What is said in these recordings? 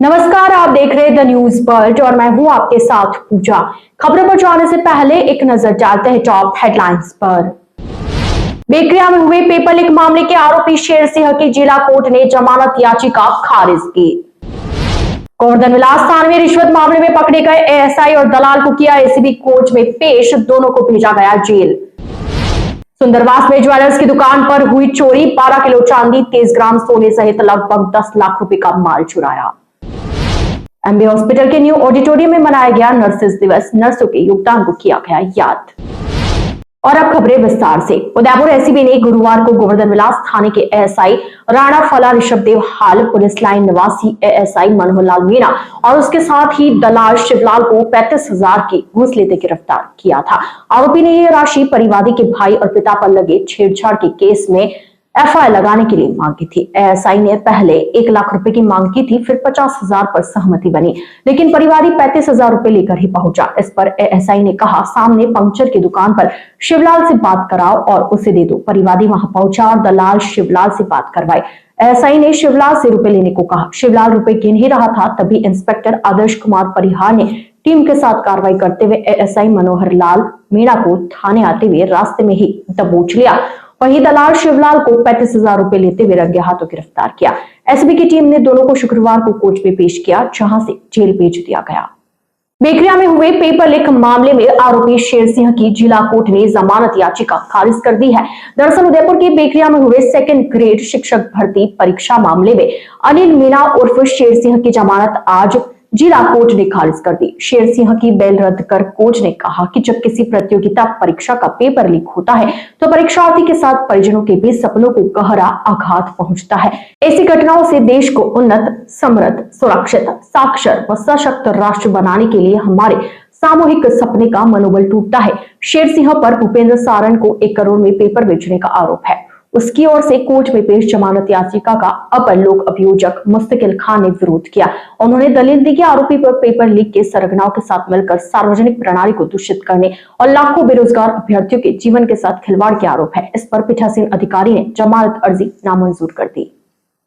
नमस्कार, आप देख रहे हैं द न्यूज वर्ल्ड और मैं हूं आपके साथ पूजा। खबरों पर जाने से पहले एक नजर डालते हैं टॉप हेडलाइंस पर। बेकरिया में हुए पेपर लीक मामले के आरोपी शेर सिंह की जिला कोर्ट ने जमानत याचिका खारिज की। गोवर्धन विलास थाने में रिश्वत मामले में पकड़े गए एएसआई और दलाल को किया एसीबी कोर्ट में पेश, दोनों को भेजा गया जेल। सुंदरवास में ज्वेलर्स की दुकान पर हुई चोरी, 12 किलो चांदी, 30 ग्राम सोने सहित लगभग 10 लाख रुपए का माल चुराया। एमबी हॉस्पिटल के न्यू ऑडिटोरियम में मनाया गया नर्सेस दिवस, नर्सों के योगदान को किया गया याद। और अब खबरें विस्तार से। उदयपुर एसीबी ने गुरुवार को गोवर्धन विलास थाने के एएसआई राणा फला ऋषभदेव हाल, पुलिस लाइन निवासी एएसआई मनोहर लाल मीणा और उसके साथ ही दलाल शिवलाल को 35,000 की घूस लेते गिरफ्तार किया था। आरोपी ने यह राशि परिवादी के भाई और पिता पर लगे छेड़छाड़ के केस में एफआईआर लगाने के लिए मांगी थी। एएसआई ने पहले 1 लाख रुपए की मांग की थी, फिर 50,000 पर सहमति बनी, लेकिन परिवादी 35,000 रुपए लेकर ही पहुंचा। इस पर एएसआई ने कहा, सामने पंक्चर की दुकान पर शिवलाल से बात कराओ और उसे दे दो। परिवादी वहां पहुंचा और दलाल शिवलाल से बात करवाई। एएसआई ने शिवलाल से रुपए लेने को कहा। शिवलाल रुपए गिन ही रहा था, तभी इंस्पेक्टर आदर्श कुमार परिहार ने टीम के साथ कार्रवाई करते हुए एएसआई मनोहर लाल मीणा को थाने आते हुए रास्ते में ही दबोच लिया। वहीं दलाल शिवलाल को 35,000 रुपए लेते हुए रंगे हाथों गिरफ्तार किया। एसबी की टीम ने दोनों को शुक्रवार को कोर्ट में पेश किया, जहां से जेल भेज दिया गया। बेकरिया में हुए पेपर लीक मामले में आरोपी शेर सिंह की जिला कोर्ट ने जमानत याचिका खारिज कर दी है। दरअसल उदयपुर की बेकरिया में हुए सेकंड ग्रेड शिक्षक भर्ती परीक्षा मामले में अनिल मीणा उर्फ शेर सिंह की जमानत आज जिला कोर्ट ने खारिज कर दी। शेर सिंह की बेल रद्द कर कोर्ट ने कहा कि जब किसी प्रतियोगिता परीक्षा का पेपर लीक होता है तो परीक्षार्थी के साथ परिजनों के भी सपनों को गहरा आघात पहुंचता है। ऐसी घटनाओं से देश को उन्नत, समृद्ध, सुरक्षित, साक्षर व सशक्त राष्ट्र बनाने के लिए हमारे सामूहिक सपने का मनोबल टूटता है। शेर सिंह पर भूपेंद्र सारण को 1 करोड़ में पेपर बेचने का आरोप है। उसकी ओर से कोर्ट में पेश जमानत याचिका का अपर लोक अभियोजक मुस्तकिल खान ने विरोध किया। उन्होंने दलील दी कि आरोपी पर पेपर लीक के सरगनाओं के साथ मिलकर सार्वजनिक प्रणाली को दूषित करने और लाखों बेरोजगार अभ्यर्थियों के जीवन के साथ खिलवाड़ के आरोप है। इस पर पीठासीन अधिकारी ने जमानत अर्जी नामंजूर कर दी।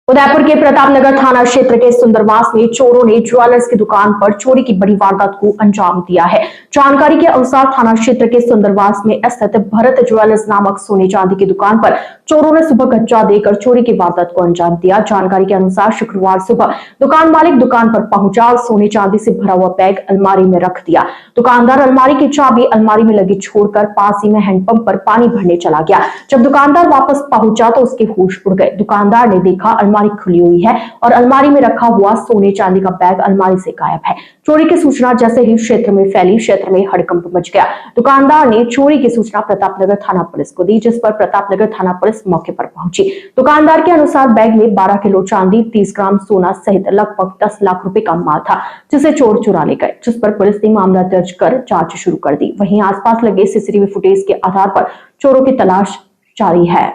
उदयपुर के प्रतापनगर थाना क्षेत्र के सुंदरवास में चोरों ने ज्वेलर्स की दुकान पर चोरी की बड़ी वारदात को अंजाम दिया है। जानकारी के अनुसार थाना क्षेत्र के सुंदरवास में स्थित भरत ज्वेलर्स नामक सोने चांदी की दुकान पर चोरों ने सुबह गज्जा देकर चोरी की वारदात को अंजाम दिया। जानकारी के अनुसार शुक्रवार सुबह दुकान मालिक दुकान पर पहुंचा और सोने चांदी से भरा हुआ बैग अलमारी में रख दिया। दुकानदार अलमारी की चाबी अलमारी में लगी छोड़कर पास ही में हैंडपंप पर पानी भरने चला गया। जब दुकानदार वापस पहुंचा तो उसके होश उड़ गए। दुकानदार ने देखा अलमारी खुली हुई है और अलमारी में रखा हुआ सोने चांदी का बैग अलमारी से गायब है। चोरी की सूचना जैसे ही क्षेत्र में फैली, क्षेत्र में हड़कंप मच गया। दुकानदार ने चोरी की सूचना प्रतापनगर थाना पुलिस को दी, जिस पर प्रतापनगर थाना पुलिस मौके पर पहुंची। दुकानदार के अनुसार बैग में 12 किलो चांदी, 30 ग्राम सोना सहित लगभग 10 लाख रुपए का माल था, जिसे चोर चुरा ले गए, जिस पर पुलिस ने मामला दर्ज कर जांच शुरू कर दी। वहीं आसपास लगे सीसीटीवी फुटेज के आधार पर चोरों की तलाश जारी है।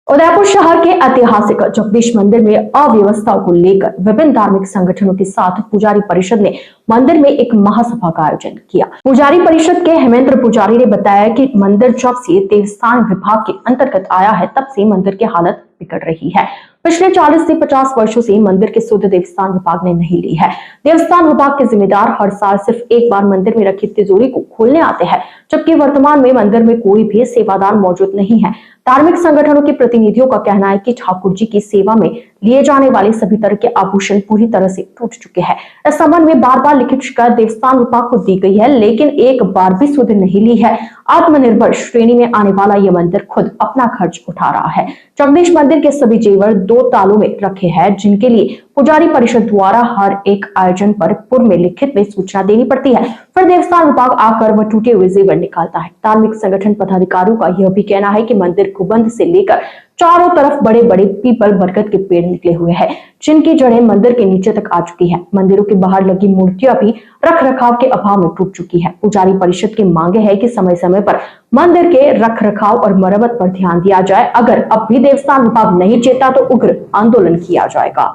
उदयपुर शहर के ऐतिहासिक जगदीश मंदिर में अव्यवस्था को लेकर विभिन्न धार्मिक संगठनों के साथ पुजारी परिषद ने मंदिर में एक महासभा का आयोजन किया। पुजारी परिषद के हेमेंद्र पुजारी ने बताया कि मंदिर जब से देवस्थान विभाग के अंतर्गत आया है, तब से मंदिर की हालत बिगड़ रही है। पिछले 40 से 50 वर्षों से मंदिर की सुध देवस्थान विभाग ने नहीं ली है। देवस्थान विभाग के जिम्मेदार हर साल सिर्फ एक बार मंदिर में रखी तिजोरी को खोलने आते हैं, जबकि वर्तमान में मंदिर में कोई भी सेवादार मौजूद नहीं है। धार्मिक संगठनों के प्रतिनिधियों का कहना है कि ठाकुर जी की सेवा में लिए जाने वाले सभी तरह के आभूषण पूरी तरह से टूट चुके हैं। इस संबंध में बार बार लिखित शिकायत देवस्थान विभाग को दी गई है, लेकिन एक बार भी सुध नहीं ली है। आत्मनिर्भर श्रेणी में आने वाला यह मंदिर खुद अपना खर्च उठा रहा है। जगदीश मंदिर के सभी जेवर 2 तालों में रखे हैं, जिनके लिए पुजारी परिषद द्वारा हर एक आयोजन पर पूर्व में लिखित में सूचना देनी पड़ती है। फिर देवस्थान विभाग आकर वह टूटे हुए जेवर निकालता है। धार्मिक संगठन पदाधिकारियों का यह भी कहना है कि मंदिर कुबंध से लेकर चारों तरफ बड़े बड़े पीपल बरगद के पेड़ निकले हुए हैं, जिनकी जड़ें मंदिर के नीचे तक आ चुकी है। मंदिरों के बाहर लगी मूर्तियां भी रख रखाव के अभाव में टूट चुकी है। पुजारी परिषद की मांगे है कि समय समय पर मंदिर के रख रखाव और मरम्मत पर ध्यान दिया जाए। अगर अब भी देवस्थान विभाग नहीं चेता तो उग्र आंदोलन किया जाएगा।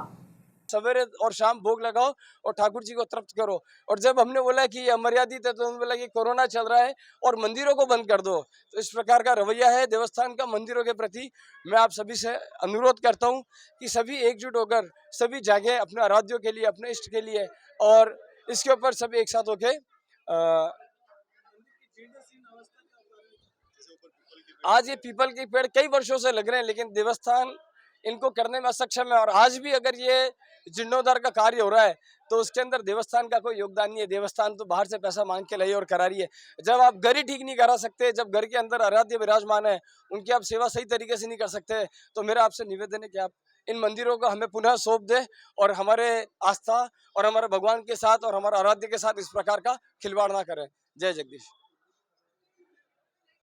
सवेरे और शाम भोग लगाओ और ठाकुर जी को तृप्त करो। और जब हमने बोला कि ये अमर्यादित है तो उन्होंने बोला कि कोरोना चल रहा है और मंदिरों को बंद कर दो। तो इस प्रकार का रवैया है देवस्थान का मंदिरों के प्रति। मैं आप सभी से अनुरोध करता हूँ कि सभी एकजुट होकर सभी जागे अपने आराध्यों के लिए, अपने इष्ट के लिए, और इसके ऊपर सभी एक साथ होके आज ये पीपल के पेड़ कई वर्षों से लग रहे हैं, लेकिन देवस्थान इनको करने में असक्षम है। और आज भी अगर ये जीर्णोद्धार का कार्य हो रहा है तो उसके अंदर देवस्थान का कोई योगदान नहीं है। देवस्थान तो बाहर से पैसा मांग के लाई और करा रही है। जब आप घर ही ठीक नहीं करा सकते, जब घर के अंदर आराध्य विराजमान है, उनकी आप सेवा सही तरीके से नहीं कर सकते, तो मेरा आपसे निवेदन है कि आप इन मंदिरों को हमें पुनः सौंप दें और हमारे आस्था और हमारे भगवान के साथ और हमारे आराध्य के साथ इस प्रकार का खिलवाड़ ना करें। जय जगदीश।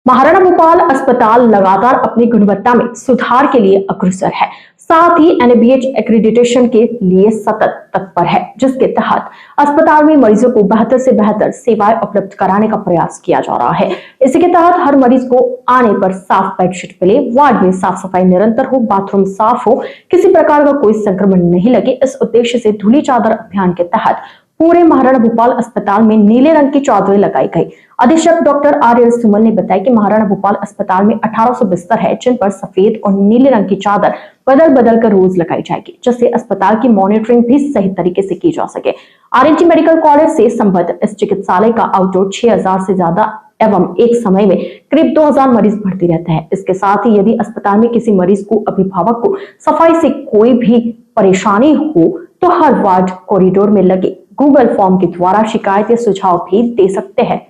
महाराणा भोपाल अस्पताल लगातार अपनी गुणवत्ता में सुधार के लिए अग्रसर है, साथ ही NABH एक्रेडिटेशन के लिए सतत तत्पर है, जिसके तहत अस्पताल में मरीजों को बेहतर से बेहतर सेवाएं उपलब्ध कराने का प्रयास किया जा रहा है। इसी के तहत हर मरीज को आने पर साफ बेडशीट मिले, वार्ड में साफ सफाई निरंतर हो, बाथरूम साफ हो, किसी प्रकार का कोई संक्रमण नहीं लगे। इस उद्देश्य से धूली चादर अभियान के तहत पूरे महाराणा भोपाल अस्पताल में नीले रंग की चादरें लगाई गई। अधीक्षक डॉक्टर RL सुमन ने बताया कि महाराणा भोपाल अस्पताल में 1800 बिस्तर है, जिन पर सफेद और नीले रंग की चादर बदल बदल कर रोज लगाई जाएगी, जिससे अस्पताल की मॉनिटरिंग भी सही तरीके से की जा सके। RNT मेडिकल कॉलेज से संबद्ध इस चिकित्सालय का आउटडोर 6000 से ज्यादा एवं एक समय में करीब 2000 मरीज भर्ती रहते हैं। इसके साथ ही यदि अस्पताल में किसी मरीज को, अभिभावक को सफाई से कोई भी परेशानी हो तो हर वार्ड कॉरिडोर में लगे गूगल फॉर्म के द्वारा शिकायत या सुझाव भी दे सकते हैं।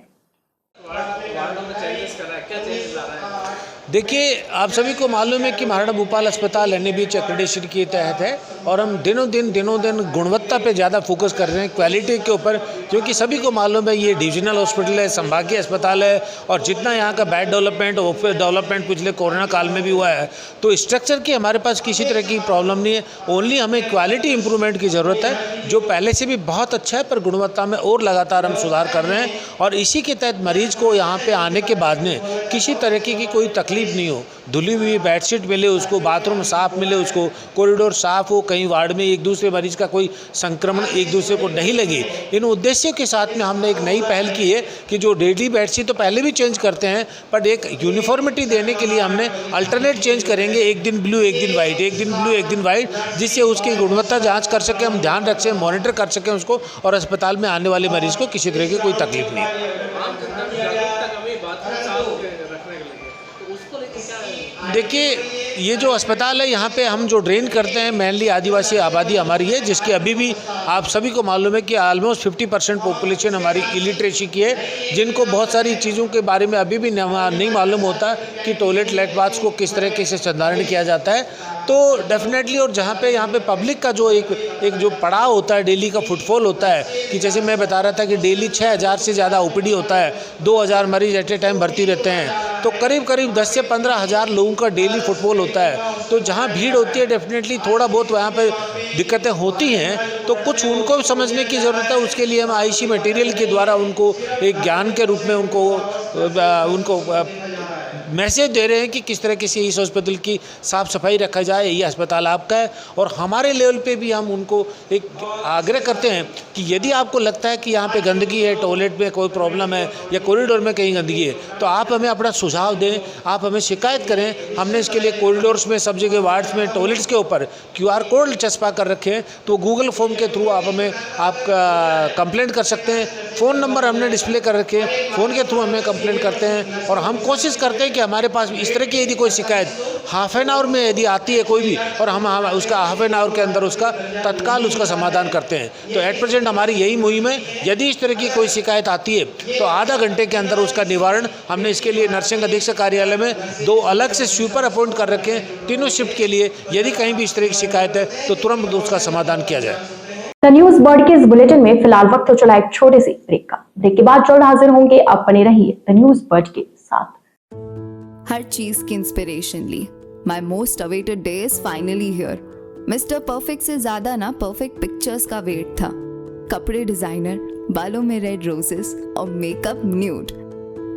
देखिए, आप सभी को मालूम है कि महाराणा भोपाल अस्पताल NABH एक्रेडिटेशन के तहत है और हम दिनों दिन गुणवत्ता पे ज़्यादा फोकस कर रहे हैं, क्वालिटी के ऊपर, क्योंकि सभी को मालूम है ये डिविजनल हॉस्पिटल है, संभागीय अस्पताल है और जितना यहाँ का बैड डेवलपमेंट, ऑफिस डेवलपमेंट पिछले कोरोना काल में भी हुआ है, तो स्ट्रक्चर की हमारे पास किसी तरह की प्रॉब्लम नहीं है। ओनली हमें क्वालिटी इंप्रूवमेंट की ज़रूरत है, जो पहले से भी बहुत अच्छा है, पर गुणवत्ता में और लगातार हम सुधार कर रहे हैं। और इसी के तहत मरीज को यहाँ पर आने के बाद में किसी तरीके की कोई तकलीफ नहीं हो, धुली हुई बेडशीट मिले उसको, बाथरूम साफ मिले उसको, कॉरिडोर साफ हो, कहीं वार्ड में एक दूसरे मरीज का कोई संक्रमण एक दूसरे को नहीं लगे। इन उद्देश्य के साथ में हमने एक नई पहल की है कि जो डेली बेडशीट तो पहले भी चेंज करते हैं, पर एक यूनिफॉर्मिटी देने के लिए हमने अल्टरनेट चेंज करेंगे, एक दिन ब्लू एक दिन वाइट, एक दिन ब्लू एक दिन वाइट, जिससे उसकी गुणवत्ता जाँच कर सकें, हम ध्यान रख सकें, मॉनिटर कर सकें उसको, और अस्पताल में आने वाले मरीज को किसी तरह की कोई तकलीफ नहीं है। देखिए, ये जो अस्पताल है यहाँ पे हम जो ड्रेन करते हैं मेनली आदिवासी आबादी हमारी है, जिसकी अभी भी आप सभी को मालूम है कि ऑलमोस्ट 50% पॉपुलेशन हमारी इलिटरेसी की है, जिनको बहुत सारी चीज़ों के बारे में अभी भी नहीं मालूम होता कि टॉयलेट लेट बाथ्स को किस तरीके से संधारण किया जाता है। तो डेफिनेटली, और जहाँ पे यहाँ पे पब्लिक का जो एक जो पड़ाव होता है, डेली का फुटफॉल होता है, कि जैसे मैं बता रहा था कि डेली 6000 से ज़्यादा OPD होता है, 2000 मरीज एट ए टाइम भर्ती रहते हैं, तो करीब 10 से 15 हज़ार लोगों का डेली फुटफॉल होता है। तो जहाँ भीड़ होती है डेफिनेटली थोड़ा बहुत वहाँ पे दिक्कतें होती हैं, तो कुछ उनको समझने की ज़रूरत है। उसके लिए हम IC मटेरियल के द्वारा उनको एक ज्ञान के रूप में उनको मैसेज दे रहे हैं कि किस तरह से इस हॉस्पिटल की साफ़ सफाई रखा जाए, ये अस्पताल आपका है। और हमारे लेवल पे भी हम उनको एक आग्रह करते हैं कि यदि आपको लगता है कि यहाँ पे गंदगी है, टॉयलेट में कोई प्रॉब्लम है या कॉरिडोर में कहीं गंदगी है, तो आप हमें अपना सुझाव दें, आप हमें शिकायत करें। हमने इसके लिए कॉरिडोर्स में, सब जगह वार्ड्स में, टॉयलेट्स के ऊपर QR कोड चस्पा कर रखे हैं, तो गूगल फॉर्म के थ्रू आप हमें कंप्लेंट कर सकते हैं। फ़ोन नंबर हमने डिस्प्ले कर रखे हैं, फ़ोन के थ्रू हमें कंप्लेंट करते हैं। और हम कोशिश करते हैं कि हमारे पास इस तरह की यदि कोई शिकायत हाफ एन आवर में यदि आती है कोई भी, और हम उसका हाफ एन आवर के अंदर उसका तत्काल उसका समाधान करते हैं। तो एट प्रेजेंट हमारी यही मुहिम है। यदि इस तरह की कोई शिकायत आती है तो आधा घंटे के अंदर उसका निवारण, हमने इसके लिए नर्सिंग अधीक्षक कार्यालय में 2 अलग से स्वीपर अपॉइंट कर रखे हैं, तीनों शिफ्ट के लिए। यदि कहीं भी इस तरह की शिकायत है तो तुरंत उसका समाधान किया जाए। द न्यूज बर्ड के इस बुलेटिन में फिलहाल वक्त हो चला एक छोटे से ब्रेक का। ब्रेक के बाद जल्द हाजिर होंगे, आप बने रहिए द न्यूज बर्ड के साथ। हर चीज की इंस्पिरेशन ली। My most awaited day is finally here. Mister perfect से ज्यादा ना परफेक्ट पिक्चर्स का वेट था। कपड़े डिजाइनर, बालों में रेड रोजेस और मेकअप न्यूड,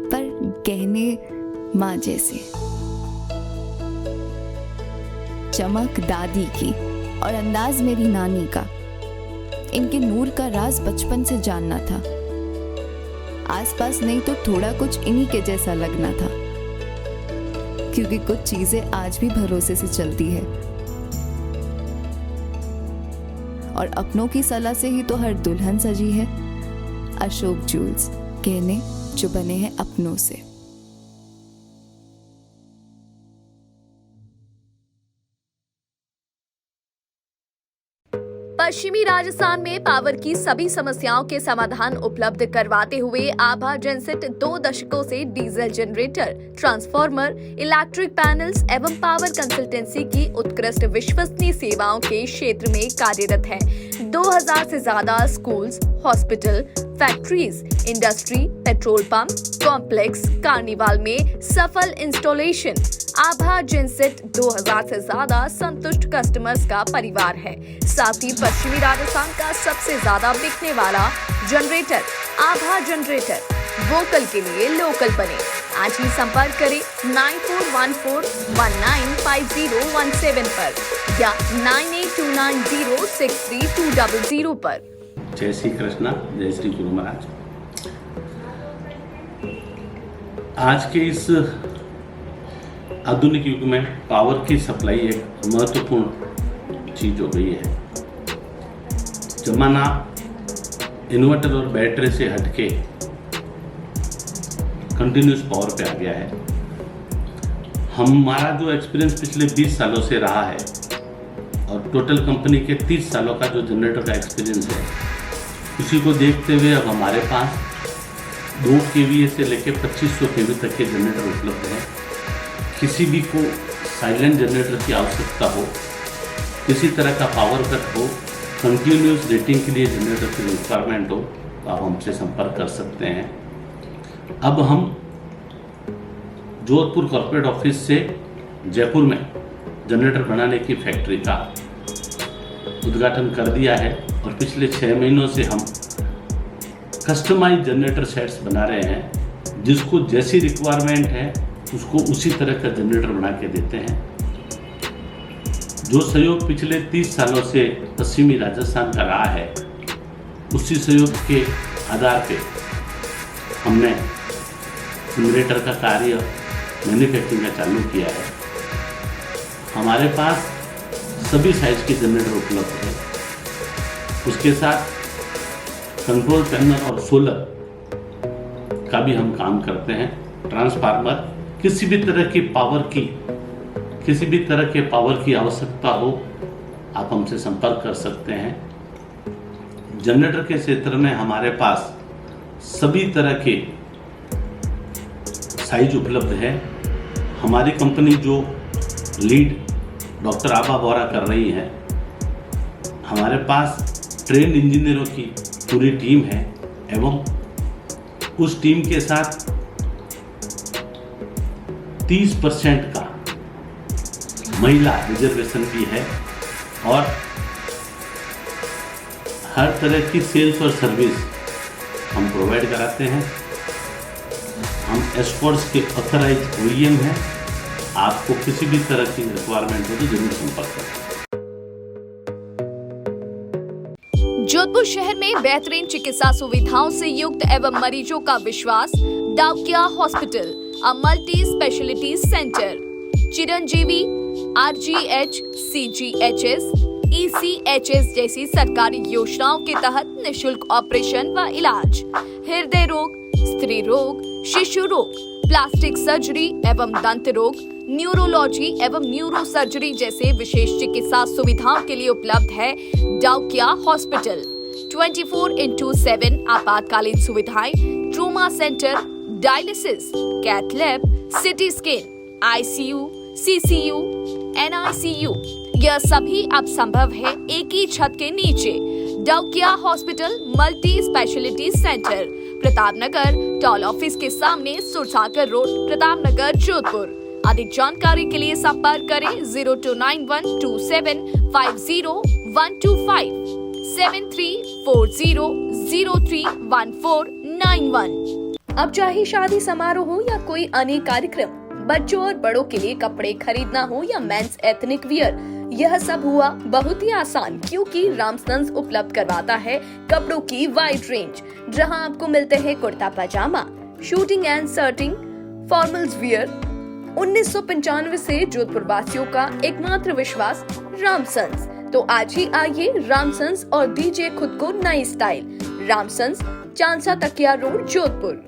पर गहने माँ जैसे। चमक दादी की, और अंदाज मेरी नानी का। इनके नूर का राज बचपन से जानना था। आसपास नहीं तो थोड़ा कुछ इन्हीं के जैसा लगना था, क्योंकि कुछ चीजें आज भी भरोसे से चलती है और अपनों की सलाह से ही तो हर दुल्हन सजी है। अशोक ज्वेल्स, गहने जो बने हैं अपनों से। पश्चिमी राजस्थान में पावर की सभी समस्याओं के समाधान उपलब्ध करवाते हुए आभा जेनसेट 2 दशकों से diesel generator, transformer, electric panels एवं पावर कंसल्टेंसी की उत्कृष्ट विश्वसनीय सेवाओं के क्षेत्र में कार्यरत है। 2000 से ज्यादा schools, hospital, factories, industry, petrol pump, complex, carnival में सफल इंस्टॉलेशन। आभा जेनसेट 2000 से ज्यादा संतुष्ट कस्टमर्स का परिवार है। साथ ही पश्चिमी राजस्थान का सबसे ज्यादा बिकने वाला जनरेटर आभा जनरेटर। वोकल के लिए लोकल बने। आज ही संपर्क करें 9414195017 पर या 9829063200 पर। जय श्री कृष्णा, जय श्री गुरु महाराज। आज के इस आधुनिक युग में पावर की सप्लाई एक महत्वपूर्ण चीज हो गई है। जमाना इन्वर्टर और बैटरी से हटके कंटिन्यूस पावर पे आ गया है। हमारा जो एक्सपीरियंस पिछले 20 सालों से रहा है और टोटल कंपनी के 30 सालों का जो जनरेटर का एक्सपीरियंस है, उसी को देखते हुए अब हमारे पास 2 kVA से लेकर 2500 kV तक के जनरेटर उपलब्ध हैं। किसी भी को साइलेंट जनरेटर की आवश्यकता हो, किसी तरह का पावर कट हो, कंटिन्यूस रेटिंग के लिए जनरेटर की रिक्वायरमेंट हो, तो आप हमसे संपर्क कर सकते हैं। अब हम जोधपुर कॉर्पोरेट ऑफिस से जयपुर में जनरेटर बनाने की फैक्ट्री का उद्घाटन कर दिया है और पिछले 6 महीनों से हम कस्टमाइज जनरेटर सेट्स बना रहे हैं। जिसको जैसी रिक्वायरमेंट है उसको उसी तरह का जनरेटर बना के देते हैं। जो सहयोग पिछले 30 सालों से पश्चिमी राजस्थान का रहा है, उसी सहयोग के आधार पे हमने जनरेटर का कार्य मैन्युफैक्चरिंग का चालू किया है। हमारे पास सभी साइज के जनरेटर उपलब्ध है। उसके साथ कंट्रोल पैनल और सोलर का भी हम काम करते हैं। ट्रांसफार्मर, किसी भी तरह के पावर की आवश्यकता हो, आप हमसे संपर्क कर सकते हैं। जनरेटर के क्षेत्र में हमारे पास सभी तरह के साइज उपलब्ध है। हमारी कंपनी जो लीड डॉक्टर आभा बोरा कर रही है, हमारे पास ट्रेंड इंजीनियरों की पूरी टीम है एवं उस टीम के साथ 30% का महिला रिजर्वेशन भी है और हर तरह की सेल्स और सर्विस हम प्रोवाइड कराते हैं। हम एस्कॉर्ट्स के ऑथराइज OEM हैं। आपको किसी भी तरह की रिक्वायरमेंट हो तो जरूर संपर्क करें। जोधपुर शहर में बेहतरीन चिकित्सा सुविधाओं से युक्त एवं मरीजों का विश्वास Daukiya hospital, a multi speciality centre. Chiranjeevi, RGH, CGHS, ECHS जैसी सरकारी योजनाओं के तहत निशुल्क ऑपरेशन व इलाज, हृदय रोग, स्त्री रोग, शिशु रोग, प्लास्टिक सर्जरी एवं दंत रोग, न्यूरोलॉजी एवं न्यूरो सर्जरी जैसे विशेष चिकित्सा सुविधाओं के लिए उपलब्ध है डाउकिया हॉस्पिटल। 24/7 आपातकालीन सुविधाएं, trauma centre, dialysis, cath lab, CT scan, ICU, CCU, NICU, यह सभी अब संभव है एक ही छत के नीचे। Daukiya hospital multi speciality centre, Pratapnagar toll office के सामने, सुरसागर रोड, प्रतापनगर, जोधपुर। अधिक जानकारी के लिए संपर्क करें 02912750 7340031491। अब चाहे शादी समारोह हो या कोई अन्य कार्यक्रम, बच्चों और बड़ों के लिए कपड़े खरीदना हो या मेंस एथनिक वियर, यह सब हुआ बहुत ही आसान, क्योंकि रामसन्स उपलब्ध करवाता है कपड़ों की वाइड रेंज, जहां आपको मिलते हैं kurta pyjama, shooting and shirting, formals wear. 1995 से जोधपुर वासियों का एकमात्र विश्वास रामसन्स। तो आज ही आइए रामसन्स और दीजिए खुद को नई स्टाइल। रामसन्स, चांसा तकिया रोड, जोधपुर।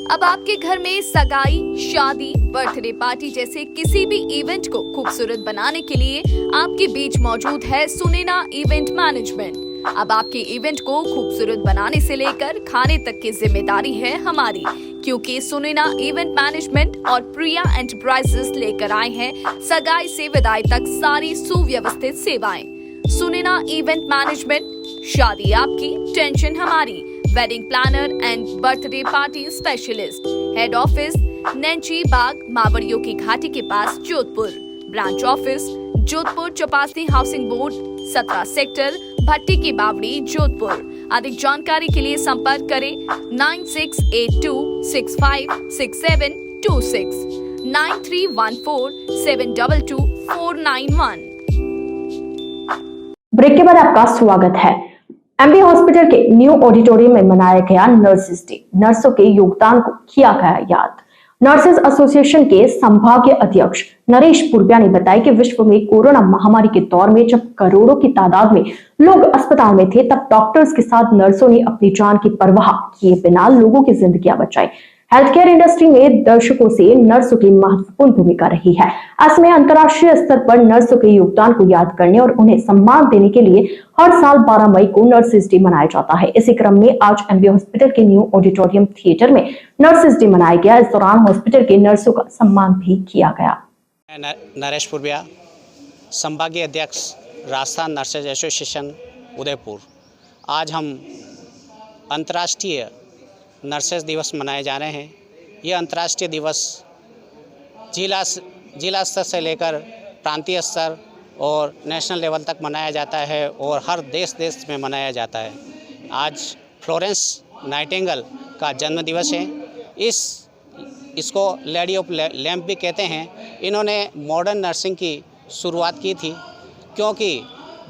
अब आपके घर में सगाई, शादी, बर्थडे पार्टी जैसे किसी भी इवेंट को खूबसूरत बनाने के लिए आपके बीच मौजूद है सुनैना इवेंट मैनेजमेंट। अब आपके इवेंट को खूबसूरत बनाने से लेकर खाने तक की जिम्मेदारी है हमारी, क्योंकि सुनैना इवेंट मैनेजमेंट और प्रिया एंटरप्राइजेस लेकर आए हैं सगाई से विदाई तक सारी सुव्यवस्थित सेवाएं। सुनैना इवेंट मैनेजमेंट, शादी आपकी, टेंशन हमारी। Wedding planner and birthday party specialist. Head office Nainchi Bagh, मावड़ियों की घाटी के पास, Jodhpur. Branch office Jodhpur Chaupasni housing board, 17 sector, Bhatti की बावड़ी, जोधपुर। अधिक जानकारी के लिए संपर्क करें 9682656726, 9314722491। ब्रेक के बाद आपका स्वागत है। एमबी हॉस्पिटल के न्यू ऑडिटोरियम में मनाया गया नर्सेस डे। नर्सों के योगदान को किया गया याद। नर्सेस एसोसिएशन के संभागीय अध्यक्ष नरेश पुरबिया ने बताया कि विश्व में कोरोना महामारी के दौर में जब करोड़ों की तादाद में लोग अस्पताल में थे, तब डॉक्टर्स के साथ नर्सों ने अपनी जान की परवाह किए बिना लोगों की जिंदगियां बचाई। हेल्थ केयर इंडस्ट्री में दशकों से नर्सों की महत्वपूर्ण भूमिका रही है। ऐसे में अंतर्राष्ट्रीय स्तर पर नर्सों के योगदान को याद करने और उन्हें सम्मान देने के लिए हर साल 12 मई को नर्सेस डे मनाया जाता है। इसी क्रम में आज एमबी हॉस्पिटल के न्यू ऑडिटोरियम थिएटर में नर्सेस डे मनाया गया। इस दौरान हॉस्पिटल के नर्सों का सम्मान भी किया गया। नरेश पुरबिया, संभागीय अध्यक्ष, राजस्थान नर्सेज एसोसिएशन, उदयपुर। आज हम अंतर्राष्ट्रीय नर्सेस दिवस मनाए जा रहे हैं। ये अंतर्राष्ट्रीय दिवस जिला स्तर से लेकर प्रांतीय स्तर और नेशनल लेवल तक मनाया जाता है और हर देश में मनाया जाता है। आज फ्लोरेंस नाइटिंगेल का जन्म दिवस है। इसको लेडी ऑफ लैम्प भी कहते हैं। इन्होंने मॉडर्न नर्सिंग की शुरुआत की थी, क्योंकि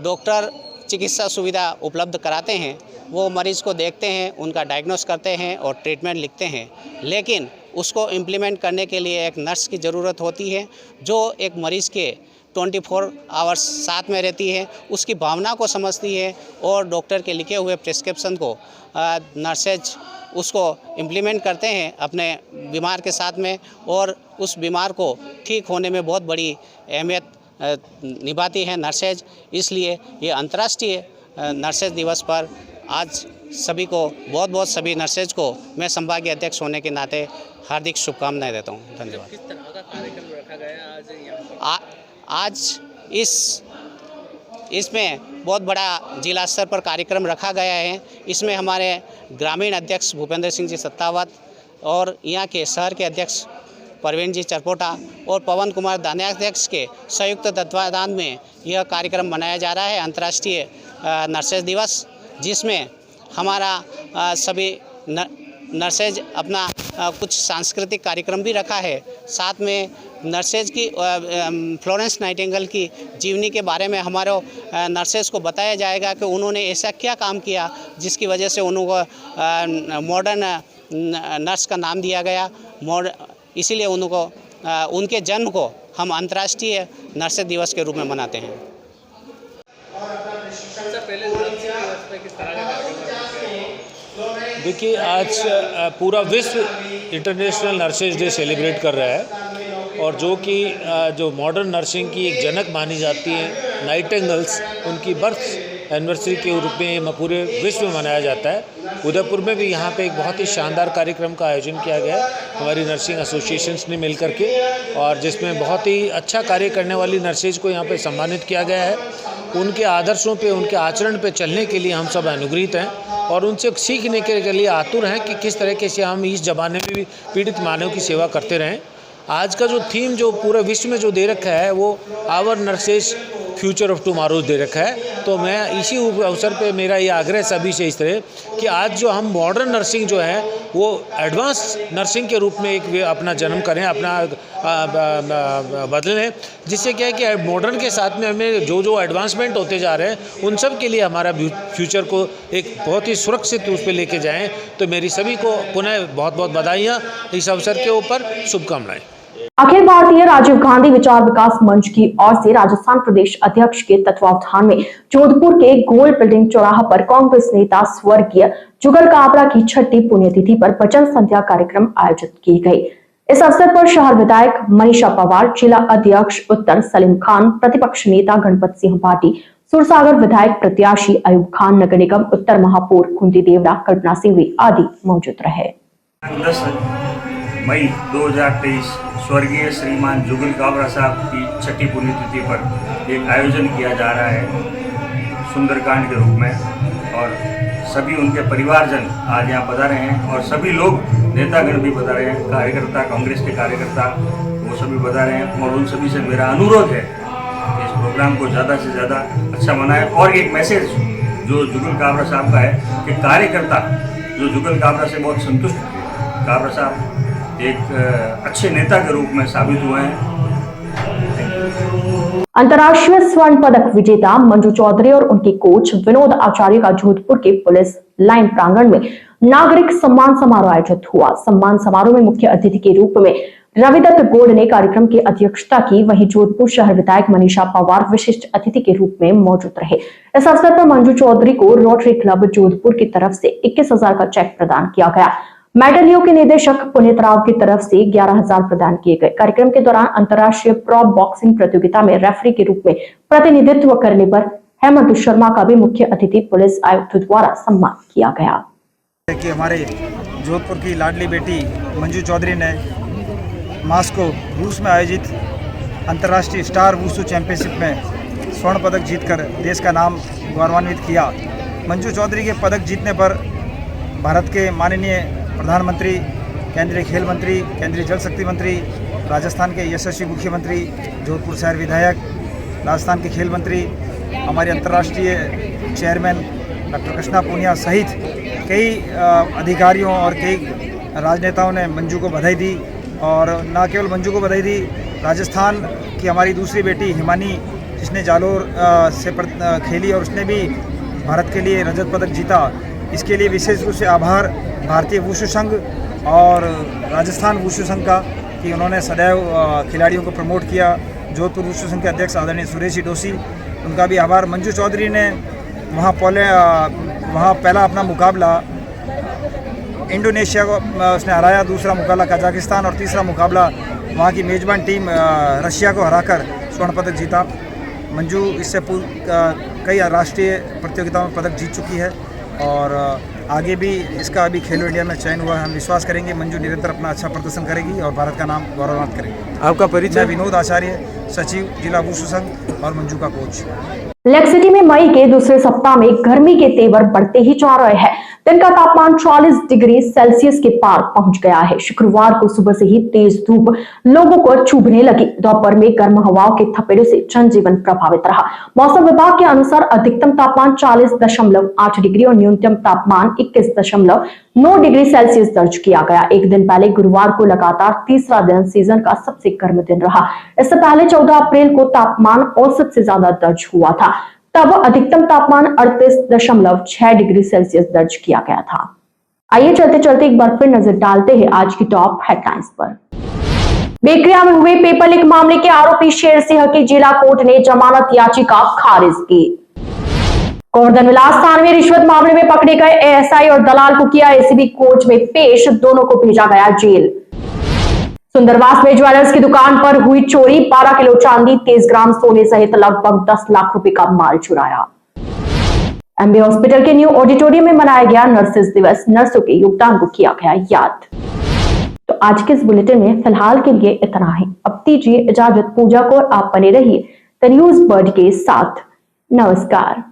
डॉक्टर चिकित्सा सुविधा उपलब्ध कराते हैं, वो मरीज़ को देखते हैं, उनका डायग्नोस करते हैं और ट्रीटमेंट लिखते हैं, लेकिन उसको इम्प्लीमेंट करने के लिए एक नर्स की ज़रूरत होती है, जो एक मरीज़ के 24 आवर्स साथ में रहती है, उसकी भावना को समझती है और डॉक्टर के लिखे हुए प्रिस्क्रिप्शन को नर्सेज उसको इम्प्लीमेंट करते हैं अपने बीमार के साथ में, और उस बीमार को ठीक होने में बहुत बड़ी अहमियत निभाती है नर्सेज। इसलिए ये अंतर्राष्ट्रीय नर्सेज दिवस पर आज सभी को बहुत सभी नर्सेज को मैं संभागीय अध्यक्ष होने के नाते हार्दिक शुभकामनाएं देता हूं। धन्यवाद। किस तरह का कार्यक्रम रखा गया आज यहाँ पर? आज इसमें बहुत बड़ा जिला स्तर पर कार्यक्रम रखा गया है। इसमें हमारे ग्रामीण अध्यक्ष भूपेंद्र सिंह जी सत्तावत और यहाँ के शहर के अध्यक्ष प्रवीण जी चरपोटा और पवन कुमार दान्याध्यक्ष के संयुक्त तत्वावधान में यह कार्यक्रम मनाया जा रहा है, अंतर्राष्ट्रीय नर्सेज दिवस, जिसमें हमारा सभी नर्सेज अपना कुछ सांस्कृतिक कार्यक्रम भी रखा है। साथ में नर्सेज की फ्लोरेंस नाइटिंगेल की जीवनी के बारे में हमारे नर्सेज को बताया जाएगा कि उन्होंने ऐसा क्या काम किया जिसकी वजह से उनको मॉडर्न नर्स का नाम दिया गया। इसीलिए उनके जन्म को हम अंतर्राष्ट्रीय नर्सेज दिवस के रूप में मनाते हैं। देखिए, आज पूरा विश्व इंटरनेशनल नर्सेज डे सेलिब्रेट कर रहा है, और जो मॉडर्न नर्सिंग की एक जनक मानी जाती है नाइटिंगेल्स, उनकी बर्थ एनिवर्सरी के रूप में पूरे विश्व में मनाया जाता है। उदयपुर में भी यहाँ पे एक बहुत ही शानदार कार्यक्रम का आयोजन किया गया है हमारी नर्सिंग एसोसिएशंस ने मिलकर के, और जिसमें बहुत ही अच्छा कार्य करने वाली नर्सेज को यहाँ पे सम्मानित किया गया है। उनके आदर्शों पे, उनके आचरण पे चलने के लिए हम सब अनुग्रहित हैं और उनसे सीखने के लिए आतुर हैं कि किस तरीके से हम इस ज़माने में भी पीड़ित मानव की सेवा करते रहें। आज का जो थीम जो पूरे विश्व में जो दे रखा है वो our nurses future of tomorrow दे रखा है। तो मैं इसी अवसर पे मेरा ये आग्रह सभी से इस तरह कि आज जो हम मॉडर्न नर्सिंग जो है वो एडवांस नर्सिंग के रूप में एक अपना जन्म करें, अपना बदलें, जिससे क्या है कि मॉडर्न के साथ में हमें जो जो एडवांसमेंट होते जा रहे हैं उन सब के लिए हमारा फ्यूचर को एक बहुत ही सुरक्षित उस पर लेके जाएं। तो मेरी सभी को पुनः बहुत बहुत बधाइयाँ इस अवसर के ऊपर, शुभकामनाएं। अखिल भारतीय राजीव गांधी विचार विकास मंच की ओर से राजस्थान प्रदेश अध्यक्ष के तत्वावधान में जोधपुर के गोल बिल्डिंग चौराहा पर कांग्रेस नेता स्वर्गीय जुगल काबरा की 6ठी पुण्यतिथि पर भजन संध्या कार्यक्रम आयोजित की गई। इस अवसर पर शहर विधायक मनीषा पवार, जिला अध्यक्ष उत्तर सलीम खान, प्रतिपक्ष नेता गणपत सिंह भाटी, सुरसागर विधायक प्रत्याशी अयूब खान, नगर निगम उत्तर महापौर कुंती देवड़ा, कल्पना सिंघवी आदि मौजूद रहे। 10 मई 2023 स्वर्गीय श्रीमान जुगल काबरा साहब की 6ठी पुण्यतिथि पर एक आयोजन किया जा रहा है सुंदरकांड के रूप में, और सभी उनके परिवारजन आज यहाँ पधारे हैं और सभी लोग नेतागण भी पधारे हैं, कार्यकर्ता, कांग्रेस के कार्यकर्ता वो सभी पधारे हैं। और उन सभी से मेरा अनुरोध है कि इस प्रोग्राम को ज़्यादा से ज़्यादा अच्छा बनाएं। और एक मैसेज जो जुगल काबरा साहब का है कि कार्यकर्ता जो जुगल काबरा से बहुत संतुष्ट थे, काबरा साहब एक अच्छे नेता के रूप में साबित हुए हैं। अंतर्राष्ट्रीय स्वर्ण पदक विजेता मंजू चौधरी और उनके कोच विनोद आचार्य का जोधपुर के पुलिस लाइन प्रांगण में नागरिक सम्मान समारोह आयोजित हुआ। सम्मान समारोह में मुख्य अतिथि के रूप में रविदत्त गोड़ ने कार्यक्रम की अध्यक्षता की। वहीं जोधपुर शहर विधायक मनीषा पवार विशिष्ट अतिथि के रूप में मौजूद रहे। इस अवसर पर मंजू चौधरी को रोटरी क्लब जोधपुर की तरफ से 21,000 का चेक प्रदान किया गया। मेडलियों के निदेशक पुनीत राव की तरफ से 11,000 प्रदान किए गए। कार्यक्रम के दौरान अंतर्राष्ट्रीय प्रो बॉक्सिंग प्रतियोगिता में रेफरी के रूप में प्रतिनिधित्व करने पर हेमंत शर्मा का भी मुख्य अतिथि पुलिस आयुक्त द्वारा सम्मान किया गया। कि हमारे जोधपुर की लाडली बेटी मंजू चौधरी ने मॉस्को रूस में आयोजित अंतर्राष्ट्रीय स्टार वुशु चैंपियनशिप में स्वर्ण पदक जीतकर देश का नाम गौरवान्वित किया। मंजू चौधरी के पदक जीतने पर भारत के माननीय प्रधानमंत्री, केंद्रीय खेल मंत्री, केंद्रीय जल शक्ति मंत्री, राजस्थान के यशस्वी मुख्यमंत्री, जोधपुर शहर विधायक, राजस्थान के खेल मंत्री, हमारे अंतर्राष्ट्रीय चेयरमैन डॉक्टर कृष्णा पूनिया सहित कई अधिकारियों और कई राजनेताओं ने मंजू को बधाई दी। और न केवल मंजू को बधाई दी, राजस्थान की हमारी दूसरी बेटी हिमानी, जिसने जालोर से खेली और उसने भी भारत के लिए रजत पदक जीता, इसके लिए विशेष रूप से आभार भारतीय वुशु संघ और राजस्थान वुशु संघ का कि उन्होंने सदैव खिलाड़ियों को प्रमोट किया। जोधपुर वुशु संघ के अध्यक्ष आदरणीय सुरेश डोसी, उनका भी आभार। मंजू चौधरी ने वहाँ पहला अपना मुकाबला इंडोनेशिया को उसने हराया, दूसरा मुकाबला कजाकिस्तान और तीसरा मुकाबला वहाँ की मेजबान टीम रशिया को हराकर स्वर्ण पदक जीता। मंजू इससे कई राष्ट्रीय प्रतियोगिताओं में पदक जीत चुकी है और आगे भी इसका अभी खेलो इंडिया में चयन हुआ है। हम विश्वास करेंगे मंजू निरंतर अपना अच्छा प्रदर्शन करेगी और भारत का नाम गौरवान्वित करेगी। आपका परिचय? विनोद आचार्य, सचिव जिला वुशु संघ और मंजू का कोच। लेक सिटी में मई के दूसरे सप्ताह में गर्मी के तेवर बढ़ते ही जा रहे हैं। दिन का तापमान 40 डिग्री सेल्सियस के पार पहुंच गया है। शुक्रवार को सुबह से ही तेज धूप लोगों को चुभने लगी। दोपहर में गर्म हवाओं के थपेड़े से जनजीवन प्रभावित रहा। मौसम विभाग के अनुसार अधिकतम तापमान 40.8 डिग्री और न्यूनतम तापमान 21.9 डिग्री सेल्सियस दर्ज किया गया। एक दिन पहले गुरुवार को लगातार तीसरा दिन सीजन का सबसे गर्म दिन रहा। इससे पहले 14 अप्रैल को तापमान औसत से ज्यादा दर्ज हुआ था, तब अधिकतम तापमान 38.6 डिग्री सेल्सियस दर्ज किया गया था। आइए चलते चलते एक बार फिर नजर डालते हैं आज की टॉप हेडलाइंस पर। बेकरिया में हुए पेपर लीक मामले के आरोपी शेर सिंह की जिला कोर्ट ने जमानत याचिका खारिज की। गोवर्धन विलास थाने में रिश्वत मामले में पकड़े गए एएसआई और दलाल को किया एसीबी कोर्ट में पेश, दोनों को भेजा गया जेल। सुंदरवास में ज्वेलर्स की दुकान पर हुई चोरी, 12 किलो चांदी, 23 ग्राम सोने सहित लगभग 10 लाख रुपए का माल चुराया। एमबी हॉस्पिटल के न्यू ऑडिटोरियम में मनाया गया नर्सेस दिवस, नर्सों के योगदान को किया गया याद। तो आज के इस बुलेटिन में फिलहाल के लिए इतना ही। अब दीजिए इजाजत, पूजा को आप बने रहिए द न्यूज बर्ड के साथ। नमस्कार।